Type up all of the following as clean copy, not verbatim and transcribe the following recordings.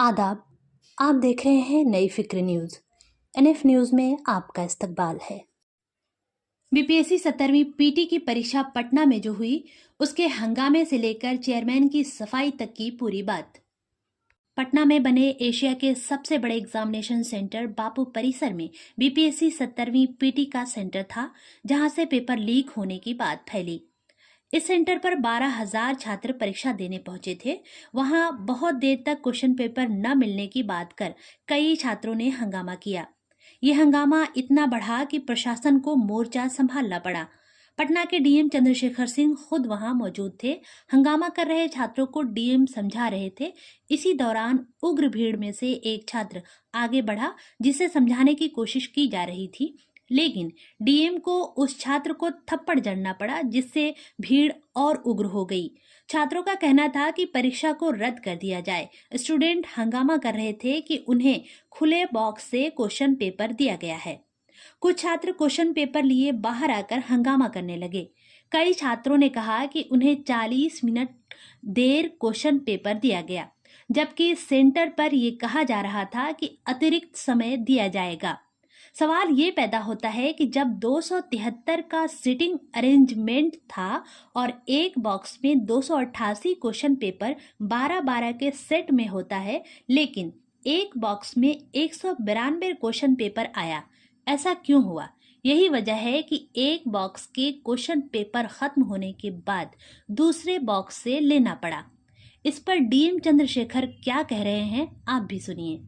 आदाब। आप देख रहे हैं नई फिक्र न्यूज़। एनएफ न्यूज़ में आपका इस्तकबाल है। बीपीएससी 17वीं पीटी की परीक्षा पटना में जो हुई, उसके हंगामे से लेकर चेयरमैन की सफाई तक की पूरी बात। पटना में बने एशिया के सबसे बड़े एग्जामिनेशन सेंटर बापू परिसर में बीपीएससी 17वीं पीटी का सेंटर था, जहां से पेपर लीक होने की बात फैली। इस सेंटर पर 12,000 छात्र परीक्षा देने पहुंचे थे। वहां बहुत देर तक क्वेश्चन पेपर न मिलने की बात कर कई छात्रों ने हंगामा किया। ये हंगामा इतना बढ़ा कि प्रशासन को मोर्चा संभालना पड़ा। पटना के डीएम चंद्रशेखर सिंह खुद वहां मौजूद थे। हंगामा कर रहे छात्रों को डीएम समझा रहे थे। इसी दौरान उग्र भीड़ में से एक छात्र आगे बढ़ा, जिसे समझाने की कोशिश की जा रही थी, लेकिन डीएम को उस छात्र को थप्पड़ जड़ना पड़ा, जिससे भीड़ और उग्र हो गई। छात्रों का कहना था कि परीक्षा को रद्द कर दिया जाए। स्टूडेंट हंगामा कर रहे थे कि उन्हें खुले बॉक्स से क्वेश्चन पेपर दिया गया है। कुछ छात्र क्वेश्चन पेपर लिए बाहर आकर हंगामा करने लगे। कई छात्रों ने कहा कि उन्हें 40 मिनट देर क्वेश्चन पेपर दिया गया, जबकि सेंटर पर यह कहा जा रहा था कि अतिरिक्त समय दिया जाएगा। सवाल ये पैदा होता है कि जब 273 का सीटिंग अरेंजमेंट था और एक बॉक्स में 288 क्वेश्चन पेपर 12-12 के सेट में होता है, लेकिन एक बॉक्स में 192 क्वेश्चन पेपर आया, ऐसा क्यों हुआ? यही वजह है कि एक बॉक्स के क्वेश्चन पेपर खत्म होने के बाद दूसरे बॉक्स से लेना पड़ा। इस पर डीएम चंद्रशेखर क्या कह रहे हैं, आप भी सुनिए।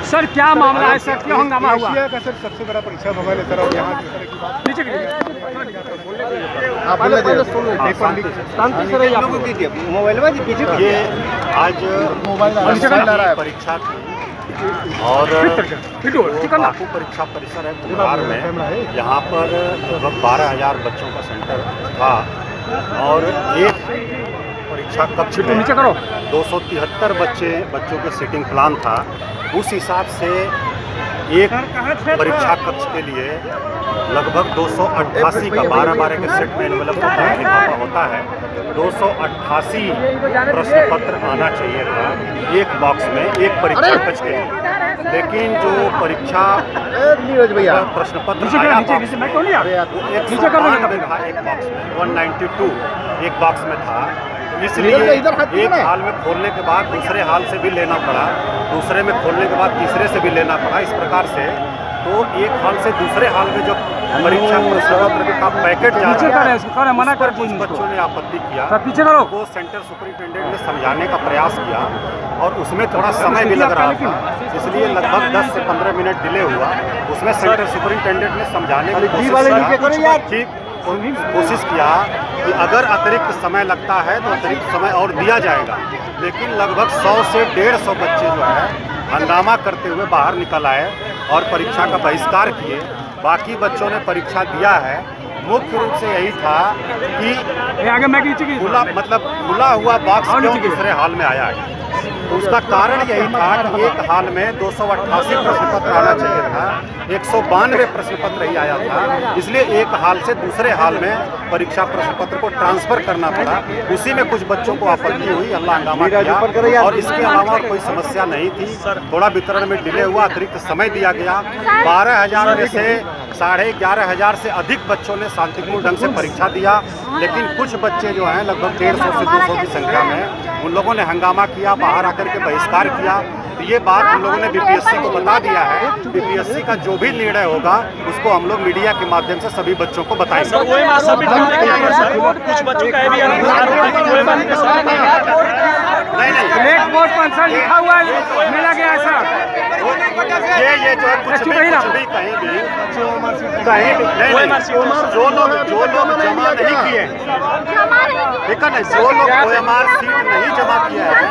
सर क्या मामला है सर, क्यों हंगामा हुआ? एशिया का सर सबसे बड़ा परीक्षा भवन है सर, और यहाँ इस तरह की बात नीचे आप बोल रहे शांति से रहिए, आप मोबाइल में कीजिए। ये आज मोबाइल परीक्षा थी और बापू परीक्षा परिसर है बिहार में। यहाँ पर लगभग 12,000 बच्चों का सेंटर था और एक परीक्षा कक्ष में 273 बच्चों के सीटिंग प्लान था। उस हिसाब से एक परीक्षा कक्ष के लिए लगभग 288 का 12-12 के सेट में एनवेलप होता है 288 प्रश्न पत्र आना चाहिए था एक बॉक्स में, एक परीक्षा कक्ष के लिए। लेकिन जो परीक्षा प्रश्न पत्र आया बॉक्स में, 192 था एक बॉक्स में, 192 एक बॉक्स में था। इसलिए एक हाल में खोलने के बाद दूसरे हाल से भी लेना पड़ा, दूसरे में खोलने के बाद तीसरे से भी लेना पड़ा। इस प्रकार से तो एक हाल से दूसरे हाल में जो परीक्षा प्रश्न पत्र का पैकेट जा रहा है, कुछ बच्चों ने आपत्ति किया। वो सेंटर सुपरिटेंडेंट ने समझाने का प्रयास किया और उसमें थोड़ा समय भी लग रहा था, इसलिए लगभग 10 से 15 मिनट डिले हुआ। उसमें सेंटर सुपरिटेंडेंट ने समझाने की कोशिश किया कि अगर अतिरिक्त समय लगता है तो अतिरिक्त समय और दिया जाएगा। लेकिन लगभग 100 से 150 बच्चे जो है हंगामा करते हुए बाहर निकल आए और परीक्षा का बहिष्कार किए। बाकी बच्चों ने परीक्षा दिया है। मुख्य रूप से यही था कि खुला हुआ बॉक्स क्यों दूसरे हाल में आया है। तो उसका कारण यही था कि एक हाल में 288 प्रश्न पत्र आना चाहिए था, 192 प्रश्न पत्र ही आया था। इसलिए एक हाल से दूसरे हाल में परीक्षा प्रश्न पत्र को ट्रांसफर करना पड़ा। उसी में कुछ बच्चों को आपत्ति हुई, अल्लाह हंगामा किया और इसके अलावा और कोई समस्या नहीं थी। थोड़ा वितरण में डिले हुआ, अतिरिक्त समय दिया गया। 12,000 में से 11,500 से अधिक बच्चों ने शांतिपूर्ण ढंग से परीक्षा दिया, लेकिन कुछ बच्चे जो हैं लगभग 150 से 200 की संख्या में, उन लोगों ने हंगामा किया, बाहर आकर के बहिष्कार किया। तो ये बात हम लोगों ने बीपीएससी को बता दिया है। बीपीएससी का जो भी निर्णय होगा उसको हम लोग मीडिया के माध्यम से सभी बच्चों को बताएंगे। कुछ बच्चों का ब्लैक बोर्ड पर सर लिखा हुआ है, मिला गया है सर। ये जो है कुछ भी कहीं भी नहीं, जो लोग जमा नहीं किए, ठीक है ना, जो लोग OMR सीट नहीं जमा किया है,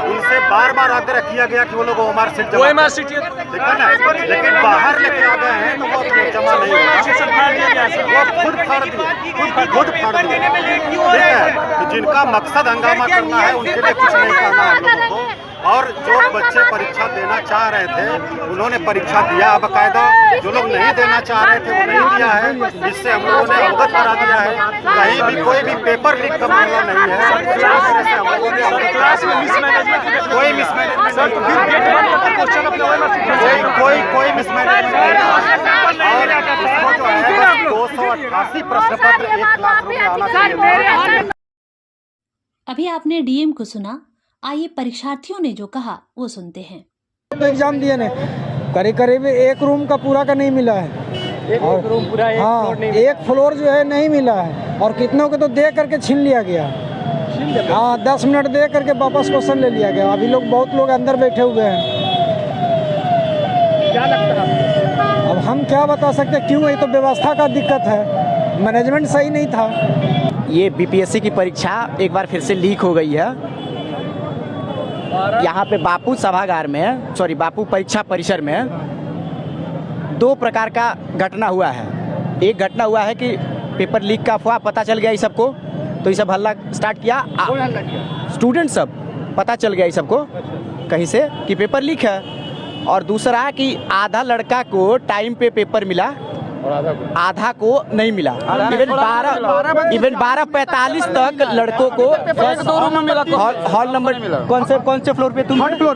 उनसे बार-बार आग्रह किया गया कि वो लोग OMR सीट जमा, ठीक है ना। लेकिन बाहर लेके आ गए हैं तो वो जमा नहीं हुआ, वो खुद फाड़ दिए, ठीक है। तो जिनका मकसद हंगामा करना है उनके लिए कुछ नहीं करना है हम लोगों को। और जो बच्चे परीक्षा देना चाह रहे थे उन्होंने परीक्षा दिया, बाकायदा जो लोग नहीं देना चाह रहे थे वो नहीं दिया है। इससे हम लोगों ने अवगत करा दिया है, कहीं भी कोई भी पेपर लीक का मामला नहीं है। कोई मिसमैनेजमेंट, कोई मिसमैनेजमेंट नहीं। और इसको जो है 288 प्रश्न पत्र एक क्लासरूम में आना चाहिए। अभी आपने डीएम को सुना, आइए परीक्षार्थियों ने जो कहा वो सुनते हैं। तो एग्जाम दिए ने करीब एक रूम का पूरा का नहीं मिला है, और रूम पूरा हाँ एक फ्लोर जो है नहीं मिला है, और कितनों को तो दे करके छीन लिया गया। हाँ 10 मिनट दे करके वापस क्वेश्चन ले लिया गया। अभी लोग बहुत लोग अंदर बैठे हुए हैं। क्या लगता है? अब हम क्या बता सकते हैं क्यों? ये तो व्यवस्था का दिक्कत है, मैनेजमेंट सही नहीं था। ये बीपीएससी की परीक्षा एक बार फिर से लीक हो गई है। यहाँ पे बापू सभागार में, सॉरी बापू परीक्षा परिसर में 2 प्रकार का घटना हुआ है। एक घटना हुआ है कि पेपर लीक का अफवाह पता चल गया इस सबको, तो ये सब हल्ला स्टार्ट किया। स्टूडेंट सब पता चल गया इस सबको कहीं से कि पेपर लीक है। और दूसरा कि आधा लड़का को टाइम पे पेपर मिला और आधा को नहीं मिला। इवन 12:45 तक लड़कों को हॉल नंबर कौन से फ्लोर पे? तुम थर्ड फ्लोर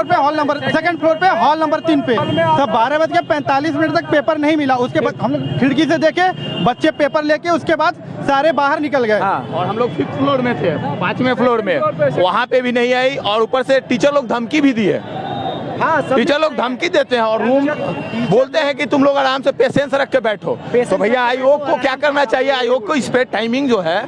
पे हॉल नंबर, सेकंड फ्लोर पे हॉल नंबर 3 पे। तब 12:45 तक पेपर नहीं मिला। उसके बाद हम लोग खिड़की से देखे बच्चे पेपर लेके, उसके बाद सारे बाहर निकल गए। और हम लोग 5th फ्लोर में थे, 5वें फ्लोर में, वहाँ पे भी नहीं आई। और ऊपर से टीचर लोग धमकी भी दिए। हाँ, टीचर लोग धमकी देते हैं और रूम बोलते हैं कि तुम लोग आराम से पेशेंस रख के बैठो। तो भैया आयोग को क्या करना चाहिए? आयोग को इस पे टाइमिंग जो है,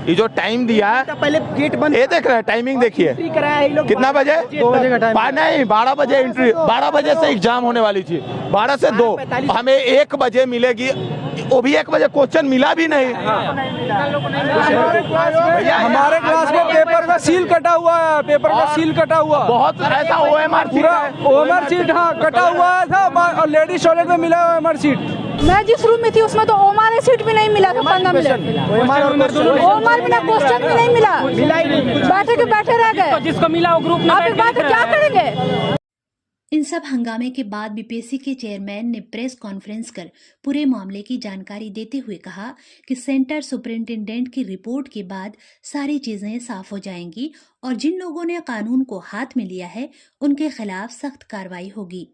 ये जो टाइम दिया है, पहले गेट बंद, ये देख रहे हैं टाइमिंग देखिए कितना बजे? 2 बजे का टाइम नहीं 12 बजे एंट्री, 12 बजे से एग्जाम होने वाली थी, 12 से 2 हमें 1 बजे मिलेगी। वो भी 1 बजे क्वेश्चन मिला भी नहीं। हमारे क्लास में पेपर का सील कटा हुआ है, पेपर का सील कटा हुआ। बहुत ऐसा OMR सीट हाँ कटा हुआ था, और लेडीज टॉयलेट में मिला OMR सीट। मैं जिस रूम में थी उसमें तो ओमआर सीट भी नहीं मिला था। 15 मिनट ओमआर बिना क्वेश्चन भी नहीं मिला, बैठे के बैठे रह गए। जिसको मिला वो ग्रुप में क्या करेंगे? इन सब हंगामे के बाद बीपीएससी के चेयरमैन ने प्रेस कॉन्फ्रेंस कर पूरे मामले की जानकारी देते हुए कहा कि सेंटर सुपरिंटेंडेंट की रिपोर्ट के बाद सारी चीजें साफ हो जाएंगी और जिन लोगों ने कानून को हाथ में लिया है उनके खिलाफ सख्त कार्रवाई होगी।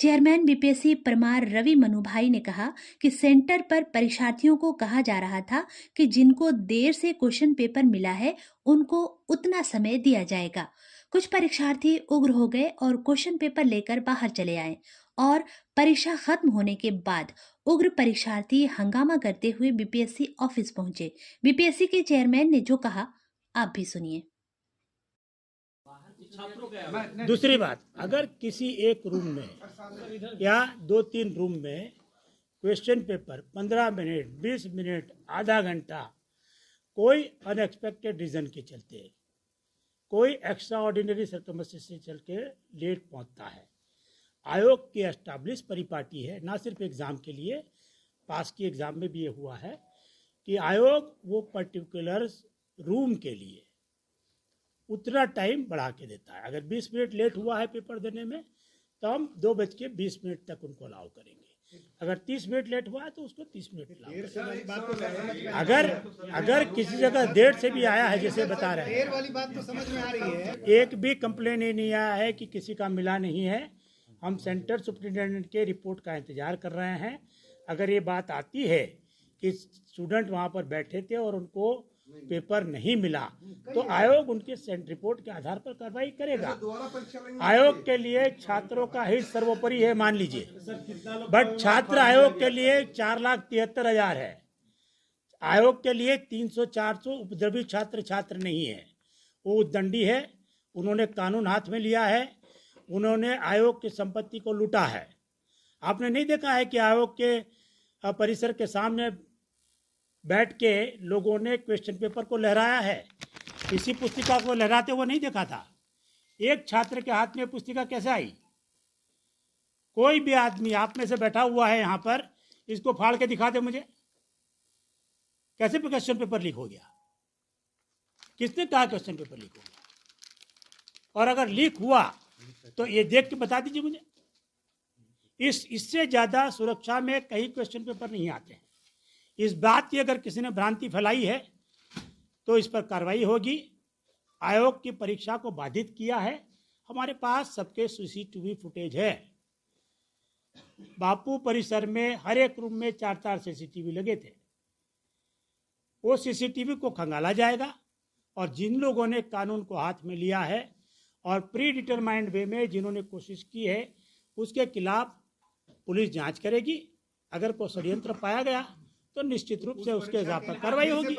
चेयरमैन बीपीएससी परमार रवि मनुभाई ने कहा कि सेंटर पर परीक्षार्थियों को कहा जा रहा था कि जिनको देर से क्वेश्चन पेपर मिला है उनको उतना समय दिया जाएगा। कुछ परीक्षार्थी उग्र हो गए और क्वेश्चन पेपर लेकर बाहर चले आए और परीक्षा खत्म होने के बाद उग्र परीक्षार्थी हंगामा करते हुए बीपीएससी ऑफिस पहुंचे। बीपीएससी के चेयरमैन ने जो कहा आप भी सुनिए। दूसरी बात, अगर किसी एक रूम में या 2-3 रूम में क्वेश्चन पेपर 15 मिनट, 20 मिनट, आधा घंटा कोई अनएक्सपेक्टेड रीजन के चलते, कोई एक्स्ट्रा ऑर्डिनरी सर्कमस्टेंसेस से चल के लेट पहुंचता है, आयोग की एस्टैब्लिश परिपाटी है, ना सिर्फ एग्ज़ाम के लिए, पास की एग्ज़ाम में भी ये हुआ है कि आयोग वो पर्टिकुलर रूम के लिए उतना टाइम बढ़ा के देता है। अगर 20 मिनट लेट हुआ है पेपर देने में तो हम 2:20 तक उनको अलाउ करेंगे। अगर 30 मिनट लेट हुआ है तो उसको 30 मिनट अलाउ करेंगे। अगर किसी जगह देर से भी आया है, जैसे बता रहे हैं, देर वाली बात तो समझ में आ रही है, एक भी कंप्लेन ये नहीं आया है कि किसी का मिला नहीं है। हम सेंटर सुपरिटेंडेंट के रिपोर्ट का इंतजार कर रहे हैं। अगर ये बात आती है कि स्टूडेंट वहाँ पर बैठे थे और उनको पेपर नहीं मिला तो आयोग उनके रिपोर्ट के आधार पर कार्रवाई करेगा। आयोग के लिए छात्रों का हित सर्वोपरि है, मान लीजिए, बट छात्र आयोग के लिए 4,73,000 है। आयोग के लिए 300-400 उपद्रवी छात्र नहीं है, वो उद्दंडी है। उन्होंने कानून हाथ में लिया है, उन्होंने आयोग की संपत्ति को लूटा है। आपने नहीं देखा है कि आयोग के परिसर के सामने बैठ के लोगों ने क्वेश्चन पेपर को लहराया है। इसी पुस्तिका को लहराते हुए नहीं देखा था। एक छात्र के हाथ में पुस्तिका कैसे आई? कोई भी आदमी आप में से बैठा हुआ है यहाँ पर, इसको फाड़ के दिखा दे मुझे, कैसे क्वेश्चन पेपर लीक हो गया? किसने कहा क्वेश्चन पेपर लीक हो गया? और अगर लीक हुआ तो ये देख के बता दीजिए मुझे। इससे ज़्यादा सुरक्षा में कई क्वेश्चन पेपर नहीं आते हैं। इस बात की अगर किसी ने भ्रांति फैलाई है तो इस पर कार्रवाई होगी। आयोग की परीक्षा को बाधित किया है। हमारे पास सबके सीसीटीवी फुटेज है। बापू परिसर में हर एक रूम में 4-4 सीसीटीवी लगे थे। वो सीसीटीवी को खंगाला जाएगा और जिन लोगों ने कानून को हाथ में लिया है और प्री डिटरमाइंड वे में जिन्होंने कोशिश की है उसके खिलाफ पुलिस जांच करेगी। अगर कोई षड्यंत्र पाया गया तो निश्चित रूप से उसके हिसाब पर कार्रवाई होगी।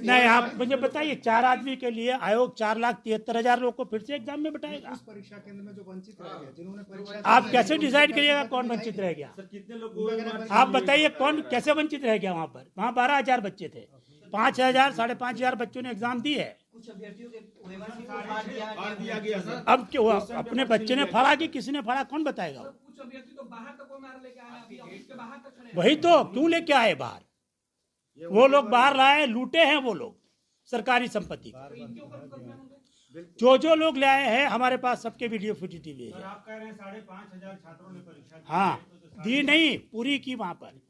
नहीं, आप मुझे बताइए, 4 आदमी के लिए आयोग 4,73,000 लोग को फिर से एग्जाम में बैठाएगा। उस परीक्षा केंद्र में जो वंचित रह गए, जिन्होंने परीक्षा आप कैसे डिसाइड करिएगा कौन वंचित रह गया? आप बताइए कौन कैसे वंचित रह गया? वहाँ 12,000 बच्चे थे, 5,000 5,500 बच्चों ने एग्जाम दी है। अब क्यों अपने बच्चे ने फाड़ा कि किसी ने फाड़ा, कौन बताएगा? वही तो, क्यों लेके आए बाहर? वो लोग बाहर लाए, लूटे हैं वो लोग सरकारी संपत्ति। जो लोग ले आए हैं हमारे पास सबके वीडियो फुटेज है। आप कह रहे हैं 5,500 छात्रों ने परीक्षा हाँ दी नहीं, पूरी की, वहाँ पर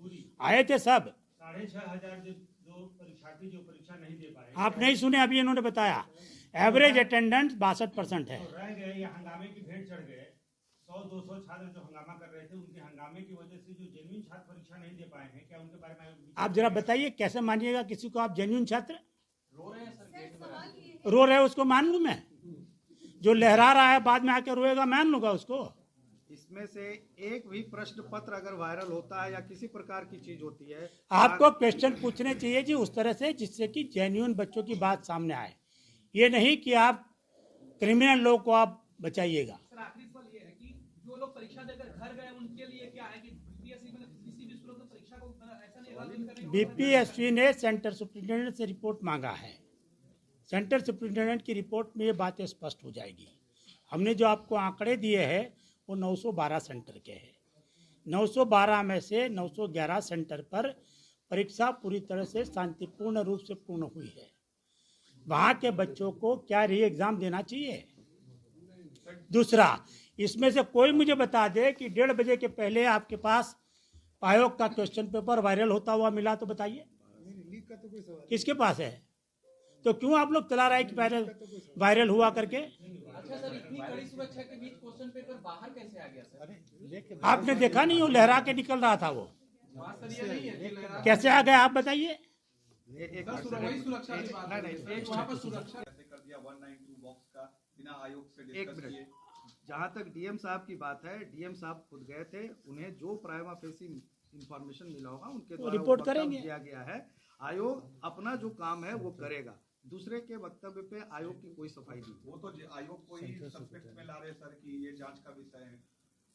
आए थे सब। 6,500 जो परीक्षार्थी जो परीक्षा नहीं दे पाए, आप नहीं सुने, अभी इन्होंने बताया एवरेज अटेंडेंस 62% है। रह गए या हंगामे की भेंट चढ़ गए। 100-200 छात्र जो हंगामा कर रहे थे, उनके हंगामे की वजह से जो जेन्युइन छात्र परीक्षा नहीं दे पाए हैं, क्या उनके बारे में आप जरा बताइए, कैसे मानिएगा किसी को आप जेन्युइन छात्र? रो रहे हैं उसको मान लूं मैं? जो लहरा रहा है बाद में आके रोएगा, मान लूंगा उसको? इसमें से एक भी प्रश्न पत्र अगर वायरल होता है या किसी प्रकार की चीज होती है, आपको क्वेश्चन पूछने चाहिए जी उस तरह से जिससे कि जेन्युइन बच्चों की बात सामने आए। ये नहीं कि आप क्रिमिनल लोग को आप बचाइएगा। आखिरी सवाल ये है कि जो लोग परीक्षा देकर घर गए उनके लिए क्या है कि बीपीएससी में किसी भी सूरत में परीक्षा को ऐसा नहीं रद्द करने का बीपीएससी ने सेंटर सुप्रिंटेंडेंट से रिपोर्ट मांगा है। सेंटर सुप्रिंटेंडेंट की रिपोर्ट में ये बातें स्पष्ट हो जाएगी। हमने जो आपको आंकड़े दिए हैं वो 912 सेंटर के हैं। 912 में से 911 सेंटर पर परीक्षा पूरी तरह से शांतिपूर्ण रूप से पूर्ण हुई है। वहाँ के बच्चों को क्या री एग्जाम देना चाहिए? दूसरा, इसमें से कोई मुझे बता दे कि 1:30 बजे के पहले आपके पास आयोग का क्वेश्चन पेपर वायरल होता हुआ मिला तो बताइए। किसके पास है? तो क्यों आप लोग चला रहे हैं कि वायरल हुआ करके? अच्छा सर, इतनी कड़ी सुरक्षा के बीच क्वेश्चन पेपर बाहर कैसे आ गया सर? आपने देखा नहीं, वो लहरा के निकल रहा था वो, कैसे आ गया आप बताइए? जहाँ तक डीएम साहब की बात है, डीएम साहब खुद गए थे, उन्हें जो प्राइमा फेसी इंफॉर्मेशन मिला होगा उनके द्वारा रिपोर्ट करेंगे। दिया गया है। आयोग अपना जो काम है वो करेगा। दूसरे के वक्तव्य पे आयोग की कोई सफाई नहीं। वो तो आयोग को ही सस्पेक्ट में ला रहे सर कि ये जांच का विषय है।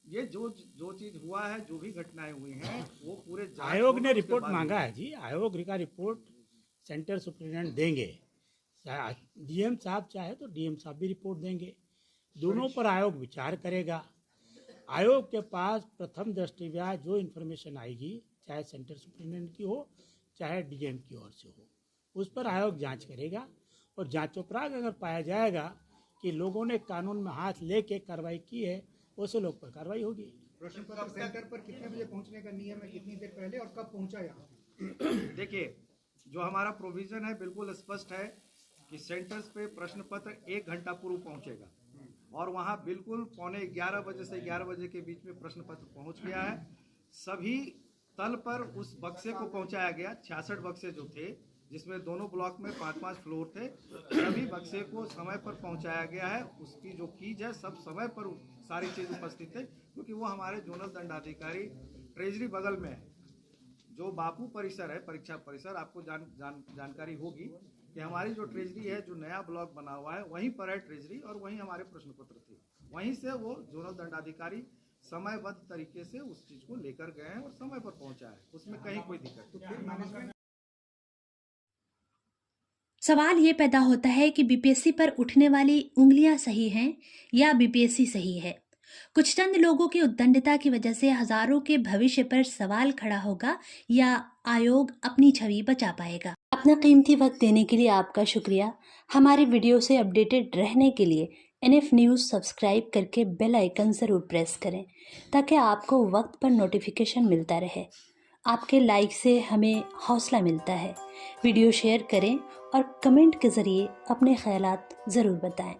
ये जो चीज हुआ है, जो भी घटनाएं हुई हैं, वो पूरे आयोग ने रिपोर्ट मांगा है जी। आयोग का रिपोर्ट सेंटर सुप्रिंटेंडेंट देंगे। डीएम साहब चाहे तो डीएम साहब भी रिपोर्ट देंगे। दोनों पर आयोग विचार करेगा। आयोग के पास प्रथम दृष्टया जो इन्फॉर्मेशन आएगी, चाहे सेंटर सुप्रिंटेंडेंट की हो चाहे डीएम की ओर से हो, उस पर आयोग जांच करेगा और जांचोपरांत अगर पाया जाएगा कि लोगों ने कानून में हाथ लेके कार्रवाई की है, वैसे लोग पर कार्रवाई होगी। प्रश्न पत्र सेंटर पर कितने बजे पहुंचने का नियम है, कितनी देर पहले और कब पहुंचा यहाँ? देखिए, जो हमारा प्रोविजन है बिल्कुल स्पष्ट है कि सेंटर्स पे प्रश्न पत्र 1 घंटा पूर्व पहुंचेगा और वहाँ बिल्कुल 11:15 बजे से 11 बजे के बीच में प्रश्न पत्र पहुंच गया है। सभी तल पर उस बक्से को पहुंचाया गया। 66 बक्से जो थे, जिसमें दोनों ब्लॉक में 5-5 फ्लोर थे, सभी बक्से को समय पर पहुंचाया गया है। उसकी जो कीज है, सब समय पर सारी चीज उपस्थित है, क्योंकि वो हमारे जोनल दंडाधिकारी ट्रेजरी बगल में है। जो बापू परिसर है, परीक्षा परिसर, आपको जानकारी होगी कि हमारी जो ट्रेजरी है, जो नया ब्लॉक बना हुआ है, वहीं पर है ट्रेजरी और वहीं हमारे प्रश्न पत्र थे। वहीं से वो जोनल दंडाधिकारी समयबद्ध तरीके से उस चीज को लेकर गए हैं और समय पर पहुंचा है, उसमें कहीं कोई दिक्कत नहीं। सवाल ये पैदा होता है कि बीपीएससी पर उठने वाली उंगलियां सही हैं या बीपीएससी सही है। कुछ चंद लोगों की उद्दंडता की वजह से हजारों के भविष्य पर सवाल खड़ा होगा या आयोग अपनी छवि बचा पाएगा। अपना कीमती वक्त देने के लिए आपका शुक्रिया। हमारी वीडियो से अपडेटेड रहने के लिए NF न्यूज़ सब्सक्राइब करके बेल आइकन ज़रूर प्रेस करें ताकि आपको वक्त पर नोटिफिकेशन मिलता रहे। आपके लाइक से हमें हौसला मिलता है। वीडियो शेयर करें और कमेंट के ज़रिए अपने ख्यालात ज़रूर बताएं।